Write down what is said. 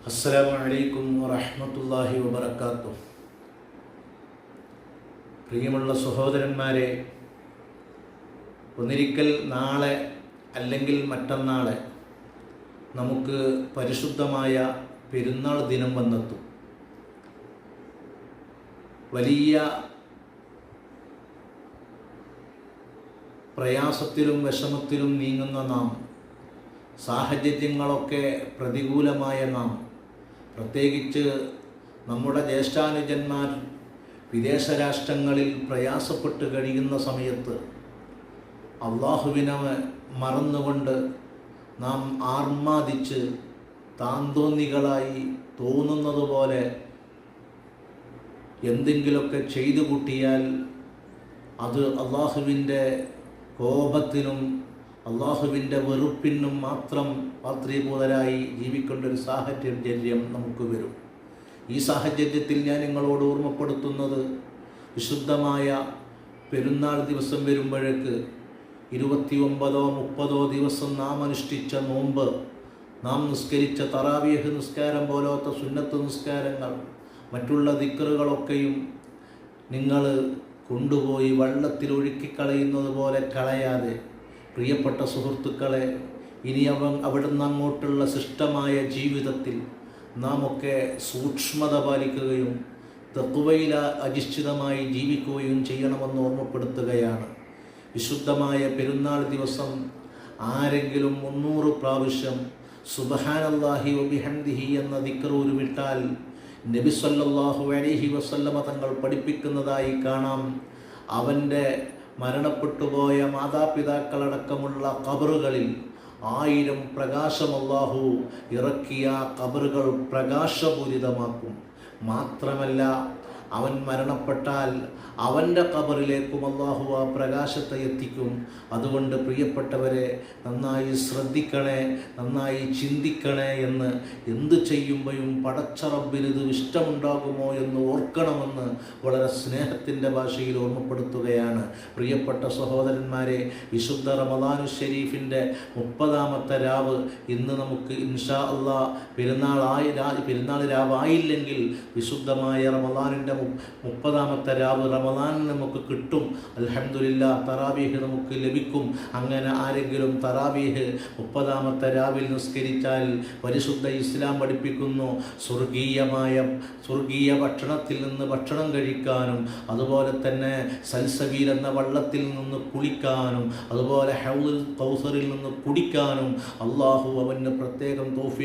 അസ്സലാമു അലൈക്കും വറഹ്മത്തുള്ളാഹി വബറകാതുഹു. പ്രിയമുള്ള സഹോദരന്മാരെ, ഒന്നിരിക്കൽ നാളെ അല്ലെങ്കിൽ മറ്റന്നാളെ നമുക്ക് പരിശുദ്ധമായ പെരുന്നാൾ ദിനം വന്നെത്തും. വലിയ പ്രയാസത്തിലും വിഷമത്തിലും നീങ്ങുന്ന നാം, സാഹചര്യങ്ങളൊക്കെ പ്രതികൂലമായ നാം, പ്രത്യേകിച്ച് നമ്മുടെ ജ്യേഷ്ഠാനുജന്മാർ വിദേശ രാഷ്ട്രങ്ങളിൽ പ്രയാസപ്പെട്ട് കഴിയുന്ന സമയത്ത് അള്ളാഹുവിനെ മറന്നുകൊണ്ട് നാം ആർമാദിച്ച് താന്തോന്നികളായി തോന്നുന്നത് പോലെ എന്തെങ്കിലുമൊക്കെ ചെയ്തു കൂട്ടിയാൽ അത് അള്ളാഹുവിൻ്റെ കോപത്തിനും അള്ളാഹുവിൻ്റെ വെറുപ്പിനും മാത്രം പാത്രീഭൂതരായി ജീവിക്കേണ്ട ഒരു സാഹചര്യം നമുക്ക് വരും. ഈ സാഹചര്യത്തിൽ ഞാൻ നിങ്ങളോട് ഓർമ്മപ്പെടുത്തുന്നത്, വിശുദ്ധമായ പെരുന്നാൾ ദിവസം വരുമ്പോഴേക്ക് 29-30 ദിവസം നാം അനുഷ്ഠിച്ച നോമ്പ്, നാം നിസ്കരിച്ച തറാവീഹ് നിസ്കാരം പോലത്തെ സുന്നത്ത് നിസ്കാരങ്ങൾ, മറ്റുള്ള ദിക്റുകളൊക്കെയും നിങ്ങൾ കൊണ്ടുപോയി വെള്ളത്തിൽ ഒഴുക്കിക്കളയുന്നത് പോലെ കളയാതെ, പ്രിയപ്പെട്ട സുഹൃത്തുക്കളെ, ഇനി അവിടുന്ന് അങ്ങോട്ടുള്ള ശിഷ്ടമായ ജീവിതത്തിൽ നാം ഒക്കെ സൂക്ഷ്മത പാലിക്കുകയും തഖ്വയിൽ അധിഷ്ഠിതമായി ജീവിക്കുകയും ചെയ്യണമെന്ന് ഓർമ്മപ്പെടുത്തുകയാണ്. വിശുദ്ധമായ പെരുന്നാൾ ദിവസം ആരെങ്കിലും 300 പ്രാവശ്യം സുബ്ഹാനല്ലാഹി വബിഹംദിഹി എന്ന ദിക്ർ ഉരുവിട്ടാൽ നബി സല്ലല്ലാഹു അലൈഹി വസല്ലമ തങ്ങൾ പഠിപ്പിക്കുന്നതായി കാണാം, അവൻ്റെ മരണപ്പെട്ടുപോയ മാതാപിതാക്കളടക്കമുള്ള ഖബറുകളിൽ 1000 പ്രകാശം അല്ലാഹു ഇറക്കിയ ഖബറുകൾ പ്രകാശപൂരിതമാക്കും. മാത്രമല്ല, അവൻ മരണപ്പെട്ടാൽ അവൻ്റെ ഖബറിലേക്കും അല്ലാഹു ആ പ്രകാശത്തെ എത്തിക്കും. അതുകൊണ്ട് പ്രിയപ്പെട്ടവരെ, നന്നായി ശ്രദ്ധിക്കണേ, നന്നായി ചിന്തിക്കണേ എന്ന്, എന്ത് ചെയ്യുമ്പോഴും പടച്ച റബ്ബിന് ഇത് ഇഷ്ടമുണ്ടാകുമോ എന്ന് ഓർക്കണമെന്ന് വളരെ സ്നേഹത്തിൻ്റെ ഭാഷയിൽ ഓർമ്മപ്പെടുത്തുകയാണ്. പ്രിയപ്പെട്ട സഹോദരന്മാരെ, വിശുദ്ധ റമദാനു ഷരീഫിൻ്റെ 30-ാമത്തെ രാവ് ഇന്ന് നമുക്ക് ഇൻഷാ അല്ലാഹ് പെരുന്നാൾ രാവായില്ലെങ്കിൽ വിശുദ്ധമായ റമദാനിൻ്റെ 30-ാമത്തെ രാവ് റമദാൻ നമുക്ക് കിട്ടും. അൽഹംദുലില്ലാഹ്, തറാവീഹ് നമുക്ക് ലഭിക്കും. അങ്ങനെ ആരെങ്കിലും തറാവീഹ് 30-ാമത്തെ രാവിൽ നിസ്കരിച്ചാൽ പരിശുദ്ധ ഇസ്ലാം പഠിപ്പിക്കുന്നു, സ്വർഗീയ ഭക്ഷണത്തിൽ നിന്ന് ഭക്ഷണം കഴിക്കാനും, അതുപോലെ തന്നെ സൽസബീൽ എന്ന വള്ളത്തിൽ നിന്ന് കുളിക്കാനും, അതുപോലെ ഹൗദുൽ കൗസറിൽ നിന്ന് കുടിക്കാനും അള്ളാഹു അവന് പ്രത്യേകം തൗഫീഖ്